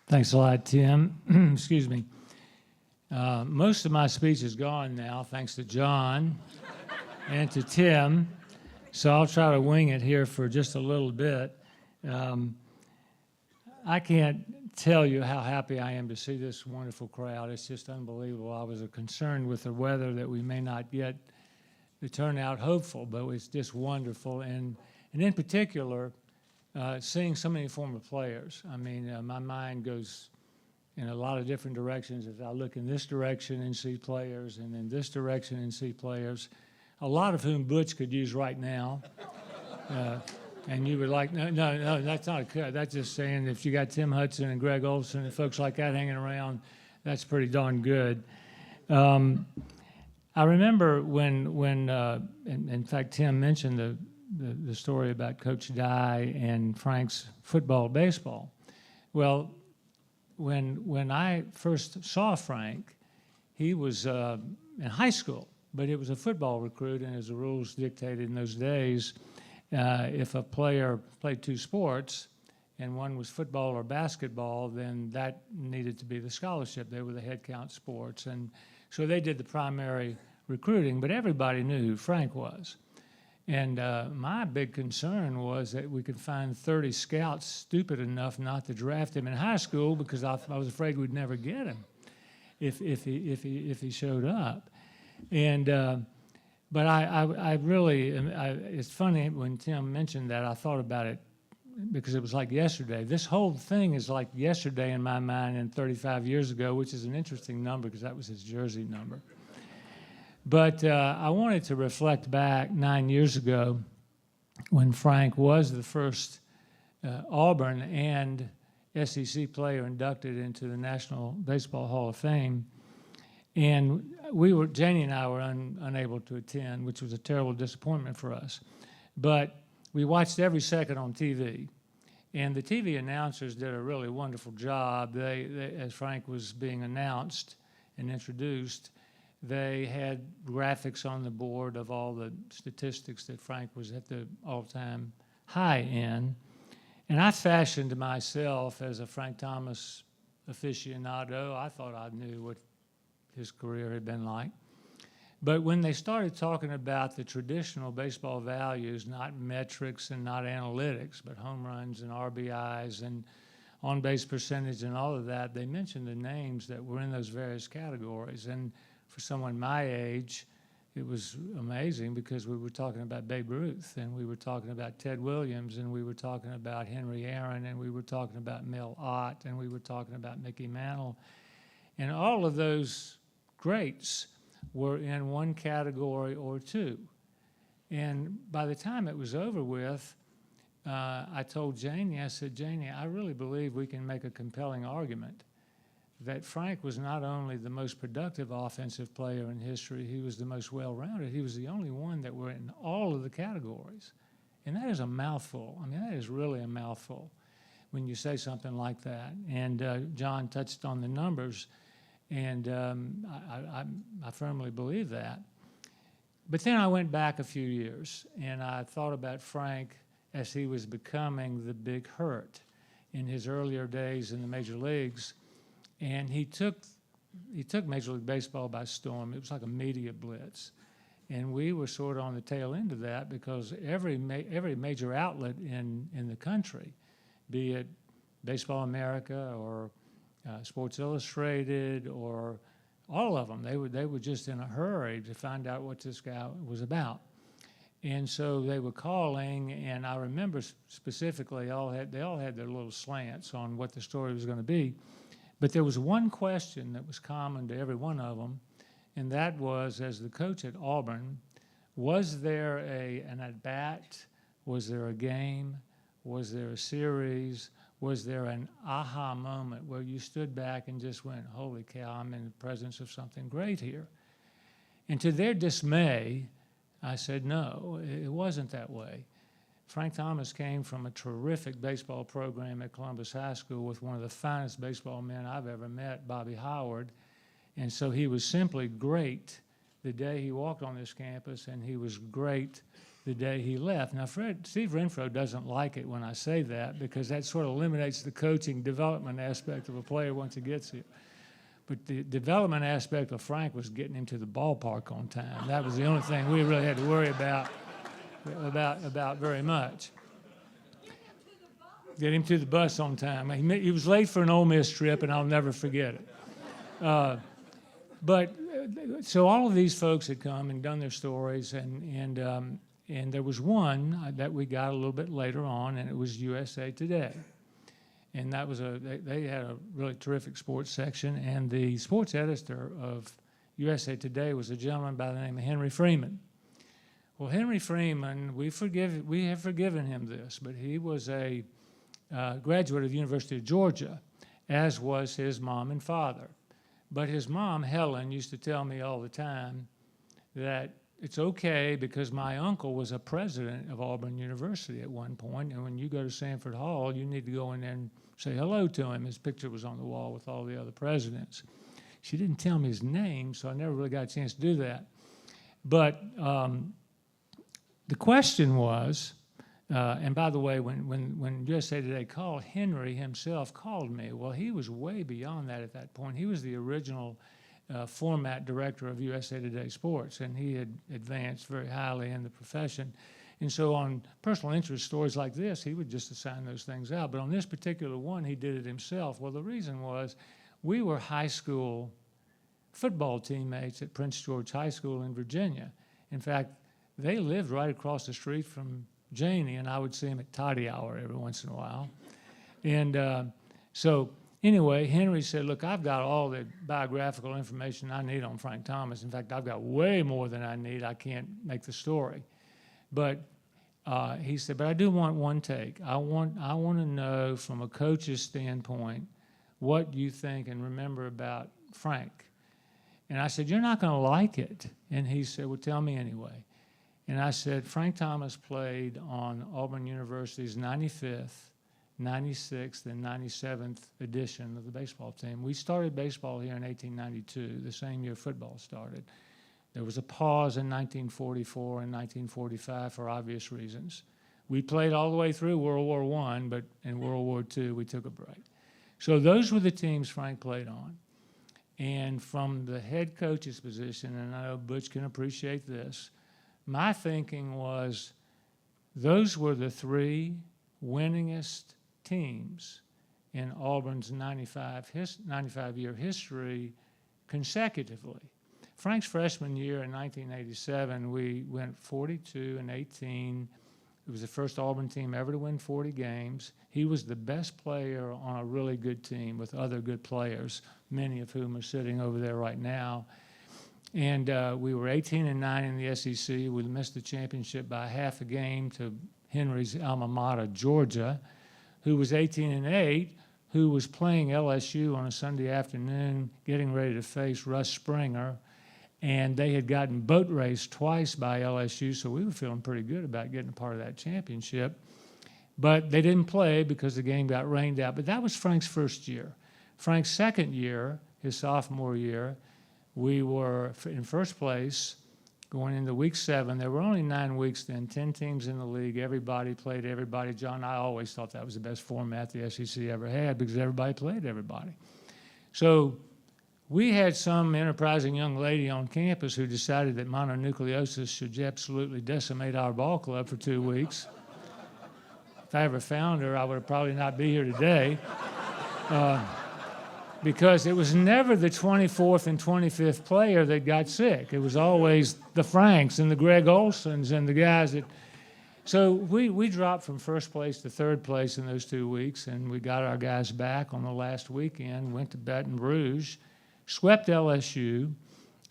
Thanks a lot, Tim. Excuse me. Most of my speech is gone now, thanks to John and to Tim. So I'll try to wing it here for just a little bit. I can't tell you how happy I am to see this wonderful crowd. It's just unbelievable. I was concerned with the weather that we may not get the turnout hopeful, but it's just wonderful. And in particular, seeing so many former players. I mean, my mind goes in a lot of different directions. As I look in this direction and see players, and in this direction and see players, a lot of whom Butch could use right now. And you would like, no, that's not a cut. That's just saying if you got Tim Hudson and Greg Olson and folks like that hanging around, that's pretty darn good. I remember when in fact, Tim mentioned the story about Coach Dye and Frank's football, baseball. Well, when I first saw Frank, he was in high school, but it was a football recruit, and as the rules dictated in those days, if a player played two sports and one was football or basketball, then that needed to be the scholarship. They were the head count sports. And so they did the primary recruiting, but everybody knew who Frank was. And my big concern was that we could find 30 scouts stupid enough not to draft him in high school because I was afraid we'd never get him if he showed up. And but I really, it's funny when Tim mentioned that, I thought about it because it was like yesterday. This whole thing is like yesterday in my mind and 35 years ago, which is an interesting number because that was his jersey number. But I wanted to reflect back 9 years ago when Frank was the first Auburn and SEC player inducted into the National Baseball Hall of Fame. And Janie and I were unable to attend, which was a terrible disappointment for us. But we watched every second on TV. And the TV announcers did a really wonderful job. They, as Frank was being announced and introduced, they had graphics on the board of all the statistics that Frank was at the all-time high in. And I fashioned myself as a Frank Thomas aficionado. I thought I knew what his career had been like. But when they started talking about the traditional baseball values, not metrics and not analytics, but home runs and RBIs and on-base percentage and all of that, they mentioned the names that were in those various categories. And for someone my age, it was amazing because we were talking about Babe Ruth, and we were talking about Ted Williams, and we were talking about Henry Aaron, and we were talking about Mel Ott, and we were talking about Mickey Mantle. And all of those greats were in one category or two. And by the time it was over with, I told Janie, I said, Janie, I really believe we can make a compelling argument that Frank was not only the most productive offensive player in history, he was the most well-rounded. He was the only one that were in all of the categories. And that is a mouthful. I mean, that is really a mouthful when you say something like that. And John touched on the numbers, and I firmly believe that. But then I went back a few years, and I thought about Frank as he was becoming the big hurt in his earlier days in the major leagues. And he took Major League Baseball by storm. It was like a media blitz. And we were sort of on the tail end of that because every major outlet in the country, be it Baseball America or Sports Illustrated or all of them, they were just in a hurry to find out what this guy was about. And so they were calling, and I remember specifically they all had their little slants on what the story was going to be. But there was one question that was common to every one of them, and that was, as the coach at Auburn, was there an at-bat? Was there a game? Was there a series? Was there an aha moment where you stood back and just went, holy cow, I'm in the presence of something great here? And to their dismay, I said, no, it wasn't that way. Frank Thomas came from a terrific baseball program at Columbus High School with one of the finest baseball men I've ever met, Bobby Howard. And so he was simply great the day he walked on this campus, and he was great the day he left. Now, Steve Renfro doesn't like it when I say that because that sort of eliminates the coaching development aspect of a player once he gets here. But the development aspect of Frank was getting him to the ballpark on time. That was the only thing we really had to worry about very much. Get him to the bus on time. He was late for an Ole Miss trip, and I'll never forget it. So all of these folks had come and done their stories, and there was one that we got a little bit later on, and it was USA Today. And that was they had a really terrific sports section, and the sports editor of USA Today was a gentleman by the name of Henry Freeman. Well, Henry Freeman, we have forgiven him this, but he was a graduate of the University of Georgia, as was his mom and father. But his mom, Helen, used to tell me all the time that it's okay because my uncle was a president of Auburn University at one point, and when you go to Sanford Hall, you need to go in there and say hello to him. His picture was on the wall with all the other presidents. She didn't tell me his name, so I never really got a chance to do that. But the question was, and by the way, when USA Today called, Henry himself called me. Well, he was way beyond that at that point. He was the original format director of USA Today Sports, and he had advanced very highly in the profession. And so on personal interest stories like this, he would just assign those things out. But on this particular one, he did it himself. Well, the reason was we were high school football teammates at Prince George High School in Virginia. In fact, they lived right across the street from Janie, and I would see him at toddy hour every once in a while. And so anyway, Henry said, look, I've got all the biographical information I need on Frank Thomas. In fact, I've got way more than I need. I can't make the story. But he said, but I do want one take. I want to know from a coach's standpoint what you think and remember about Frank. And I said, you're not going to like it. And he said, well, tell me anyway. And I said, Frank Thomas played on Auburn University's 95th, 96th, and 97th edition of the baseball team. We started baseball here in 1892, the same year football started. There was a pause in 1944 and 1945 for obvious reasons. We played all the way through World War I, but in World War II, we took a break. So those were the teams Frank played on. And from the head coach's position, and I know Butch can appreciate this, my thinking was those were the three winningest teams in Auburn's 95-year history consecutively. Frank's freshman year in 1987, we went 42-18. It was the first Auburn team ever to win 40 games. He was the best player on a really good team with other good players, many of whom are sitting over there right now. And we were 18-9 in the SEC. We missed the championship by half a game to Henry's alma mater, Georgia, who was 18-8, who was playing LSU on a Sunday afternoon, getting ready to face Russ Springer. And they had gotten boat raced twice by LSU, so we were feeling pretty good about getting a part of that championship. But they didn't play because the game got rained out. But that was Frank's first year. Frank's second year, his sophomore year, we were in first place going into week 7. There were only 9 weeks then, 10 teams in the league. Everybody played everybody. John, I always thought that was the best format the SEC ever had because everybody played everybody. So we had some enterprising young lady on campus who decided that mononucleosis should absolutely decimate our ball club for 2 weeks. If I ever found her, I would probably not be here today. Because it was never the 24th and 25th player that got sick. It was always the Franks and the Greg Olsons and the guys that... So we dropped from first place to third place in those 2 weeks, and we got our guys back on the last weekend, went to Baton Rouge, swept LSU,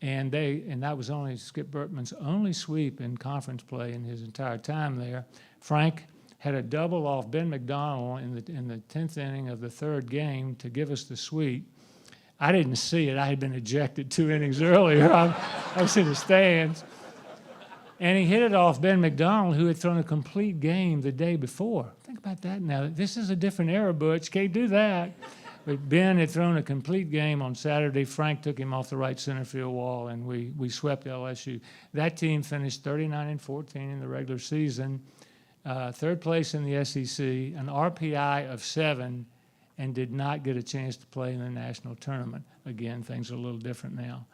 and that was only Skip Bertman's only sweep in conference play in his entire time there. Frank had a double off Ben McDonald in the 10th inning of the third game to give us the sweep. I didn't see it. I had been ejected 2 innings earlier. I was in the stands. And he hit it off Ben McDonald, who had thrown a complete game the day before. Think about that now. This is a different era, Butch. Can't do that. But Ben had thrown a complete game on Saturday. Frank took him off the right center field wall, and we swept LSU. That team finished 39-14 in the regular season, third place in the SEC, an RPI of 7, and did not get a chance to play in the national tournament. Again, things are a little different now.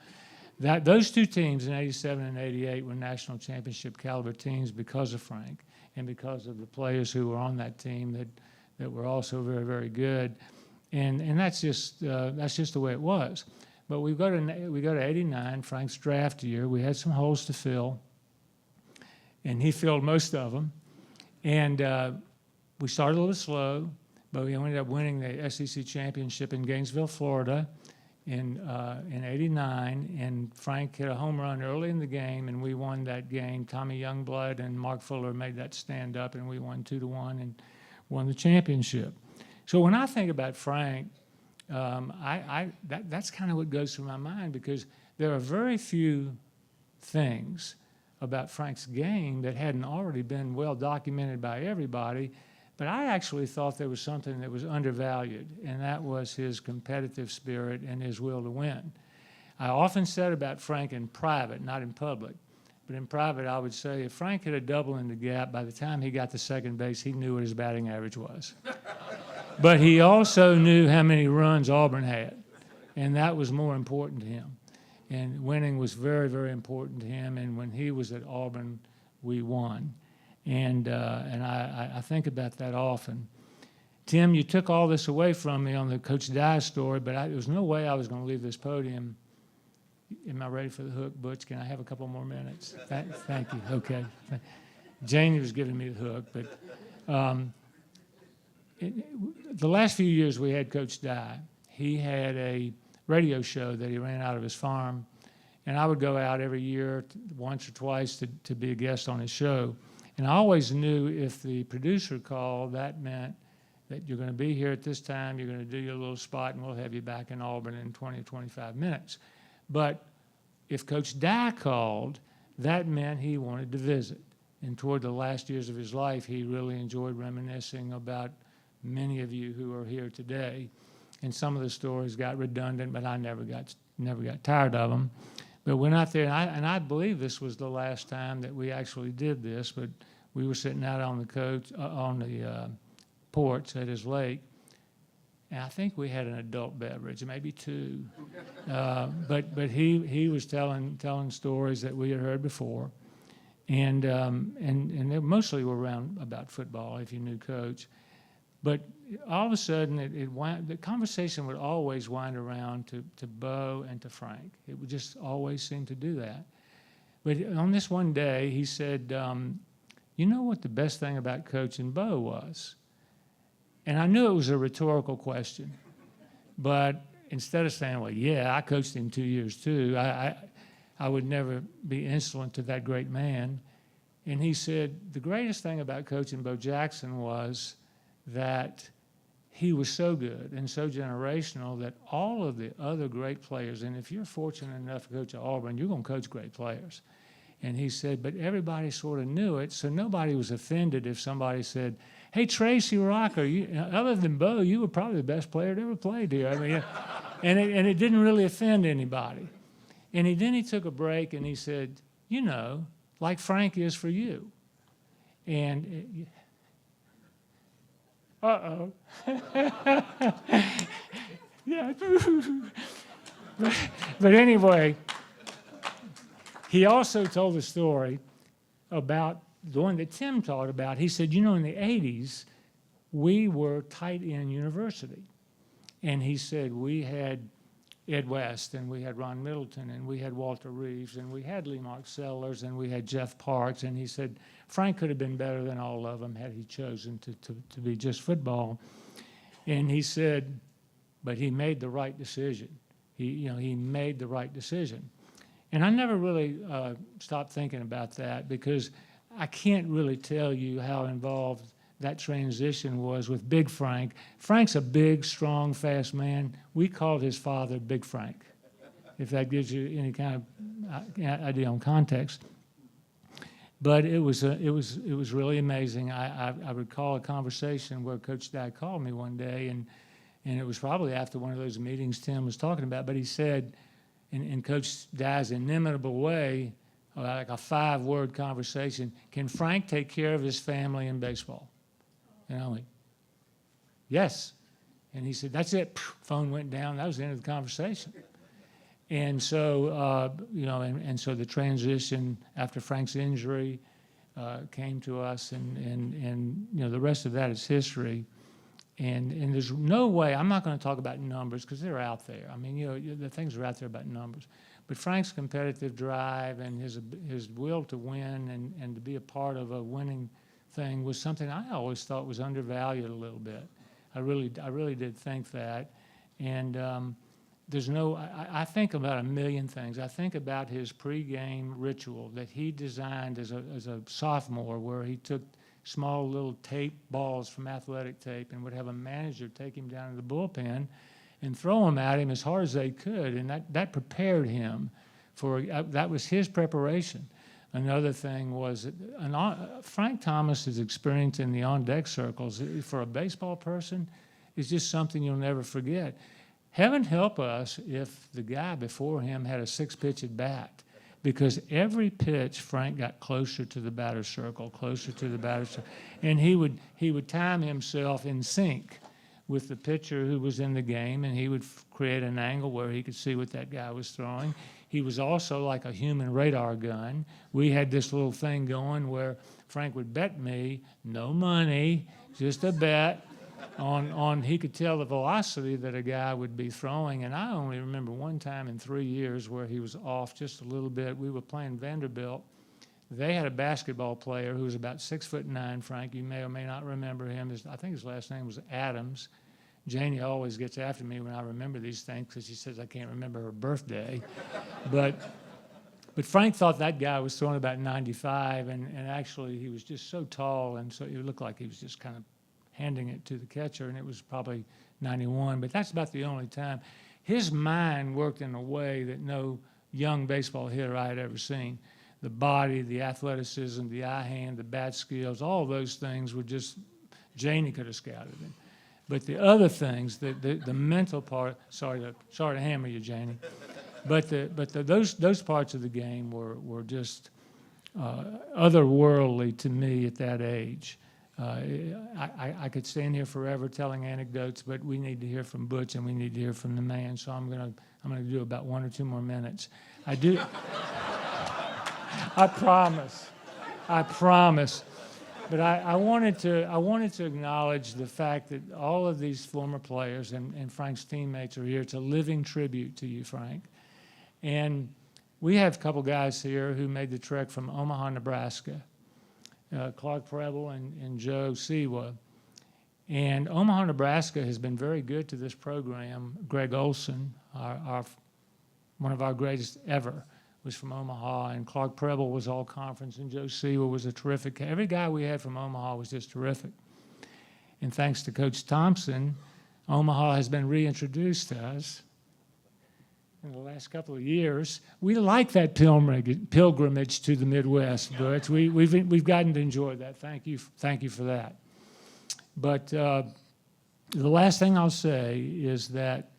Those two teams in 87 and 88 were national championship caliber teams because of Frank and because of the players who were on that team that were also very, very good. And that's just the way it was. But we go to 89, Frank's draft year. We had some holes to fill, and he filled most of them. And we started a little slow, but we ended up winning the SEC championship in Gainesville, Florida, in 89. And Frank hit a home run early in the game, and we won that game. Tommy Youngblood and Mark Fuller made that stand up, and we won 2-1 and won the championship. So when I think about Frank, that's kind of what goes through my mind, because there are very few things about Frank's game that hadn't already been well documented by everybody. But I actually thought there was something that was undervalued, and that was his competitive spirit and his will to win. I often said about Frank in private, not in public, but in private I would say if Frank hit a double in the gap, by the time he got to second base, he knew what his batting average was. But he also knew how many runs Auburn had, and that was more important to him. And winning was very, very important to him, and when he was at Auburn, we won. And I think about that often. Tim, you took all this away from me on the Coach Dye story, but there was no way I was going to leave this podium. Am I ready for the hook, Butch? Can I have a couple more minutes? Thank you. Okay. Janie was giving me the hook, but the last few years we had Coach Dye. He had a radio show that he ran out of his farm, and I would go out every year, once or twice, to be a guest on his show. And I always knew if the producer called, that meant that you're going to be here at this time, you're going to do your little spot, and we'll have you back in Auburn in 20 or 25 minutes. But if Coach Dye called, that meant he wanted to visit. And toward the last years of his life, he really enjoyed reminiscing about many of you who are here today. And some of the stories got redundant, but I never got tired of them. But went out there, and I believe this was the last time that we actually did this, but we were sitting out on the porch at his lake, and I think we had an adult beverage, maybe two. But he was telling stories that we had heard before, and they mostly were around about football, if you knew Coach. But all of a sudden, the conversation would always wind around to Bo and to Frank. It would just always seem to do that. But on this one day, he said, you know what the best thing about coaching Bo was? And I knew it was a rhetorical question. But instead of saying, well, yeah, I coached him 2 years too, I would never be insolent to that great man. And he said, the greatest thing about coaching Bo Jackson was that he was so good and so generational that all of the other great players, and if you're fortunate enough to coach at Auburn, you're going to coach great players. And he said, but everybody sort of knew it, so nobody was offended if somebody said, hey, Tracy Rocker, other than Bo, you were probably the best player that ever played here. I mean, and it didn't really offend anybody. And then he took a break and he said, you know, like Frank is for you. And uh-oh. Yeah. But anyway, he also told a story about the one that Tim talked about. He said, you know, in the 80s, we were tight end university. And he said we had Ed West, and we had Ron Middleton, and we had Walter Reeves, and we had Lee Mark Sellers, and we had Jeff Parks. And he said Frank could have been better than all of them had he chosen to be just football. And he said, but he made the right decision. He made the right decision. And I never really stopped thinking about that, because I can't really tell you how involved that transition was with Big Frank. Frank's a big, strong, fast man. We called his father Big Frank, if that gives you any kind of idea on context. But it was really amazing. I recall a conversation where Coach Dye called me one day, and And it was probably after one of those meetings Tim was talking about, but he said, in Coach Dye's inimitable way, like a 5-word conversation, can Frank take care of his family in baseball? And I went, yes. And he said, that's it. Phone went down. That was the end of the conversation. And so, and so the transition after Frank's injury came to us, and the rest of that is history. And there's no way, I'm not going to talk about numbers because they're out there. I mean, the things are out there about numbers. But Frank's competitive drive and his will to win and to be a part of a winning thing was something I always thought was undervalued a little bit. I really did think that. And I think about a million things. I think about his pregame ritual that he designed as a sophomore, where he took small little tape balls from athletic tape and would have a manager take him down to the bullpen and throw them at him as hard as they could. And that prepared him for, that was his preparation. Another thing was, Frank Thomas's experience in the on-deck circles, for a baseball person, is just something you'll never forget. Heaven help us if the guy before him had a 6-pitch at bat, because every pitch Frank got closer to the batter's circle, closer to the batter's circle. And he would time himself in sync with the pitcher who was in the game, and he would create an angle where he could see what that guy was throwing. He was also like a human radar gun. We had this little thing going where Frank would bet me, no money, just a bet, on he could tell the velocity that a guy would be throwing. And I only remember one time in 3 years where he was off just a little bit. We were playing Vanderbilt. They had a basketball player who was about 6'9", Frank. You may or may not remember him. I think his last name was Adams. Janie always gets after me when I remember these things because she says I can't remember her birthday. But Frank thought that guy was throwing about 95, and actually he was just so tall, and so it looked like he was just kind of handing it to the catcher, and it was probably 91. But that's about the only time. His mind worked in a way that no young baseball hitter I had ever seen. The body, the athleticism, the eye hand, the bat skills, all those things were just, Janie could have scouted him. But the other things, the mental part, sorry to hammer you, Janie, but those parts of the game were just otherworldly to me at that age. I could stand here forever telling anecdotes, but we need to hear from Butch and we need to hear from the man. So I'm gonna do about 1 or 2 more minutes. I do. I promise. But I wanted to acknowledge the fact that all of these former players and Frank's teammates are here. It's a living tribute to you, Frank. And we have a couple guys here who made the trek from Omaha, Nebraska, Clark Preble and Joe Siwa. And Omaha, Nebraska has been very good to this program. Greg Olson, one of our greatest ever, was from Omaha, and Clark Preble was all conference, and Joe Siwa was a terrific. Every guy we had from Omaha was just terrific. And thanks to Coach Thompson, Omaha has been reintroduced to us in the last couple of years. We like that pilgrimage to the Midwest, Butch. We've gotten to enjoy that. Thank you for that. But the last thing I'll say is that,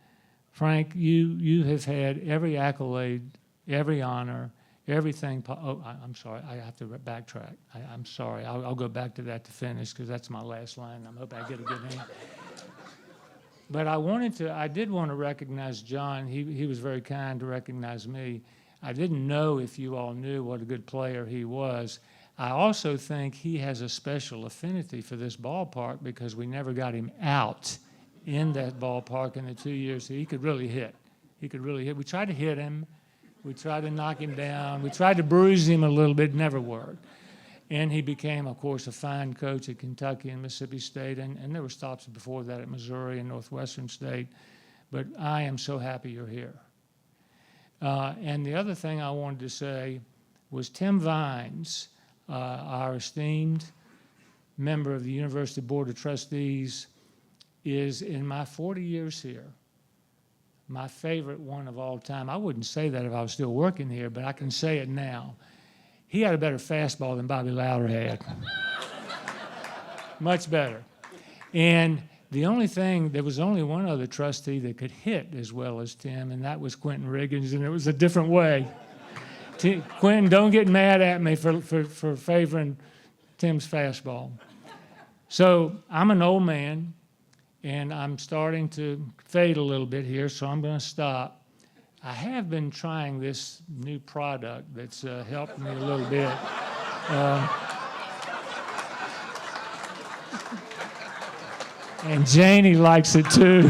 Frank, you have had every accolade, every honor, everything. I'm sorry. I have to backtrack. I'm sorry. I'll go back to that to finish because that's my last line. I hope I get a good hand. But I did want to recognize John. He was very kind to recognize me. I didn't know if you all knew what a good player he was. I also think he has a special affinity for this ballpark because we never got him out in that ballpark in the 2 years. He could really hit. We tried to hit him. We tried to knock him down. We tried to bruise him a little bit. Never worked. And he became, of course, a fine coach at Kentucky and Mississippi State. And there were stops before that at Missouri and Northwestern State. But I am so happy you're here. And the other thing I wanted to say was Tim Vines, our esteemed member of the University Board of Trustees, is, in my 40 years here, my favorite one of all time. I wouldn't say that if I was still working here, but I can say it now. He had a better fastball than Bobby Lowder had. Much better. And The only thing, there was only one other trustee that could hit as well as Tim, and that was Quentin Riggins, and it was a different way. Quentin, don't get mad at me for favoring Tim's fastball. So I'm an old man, and I'm starting to fade a little bit here, so I'm going to stop. I have been trying this new product that's helped me a little bit. And Janie likes it too.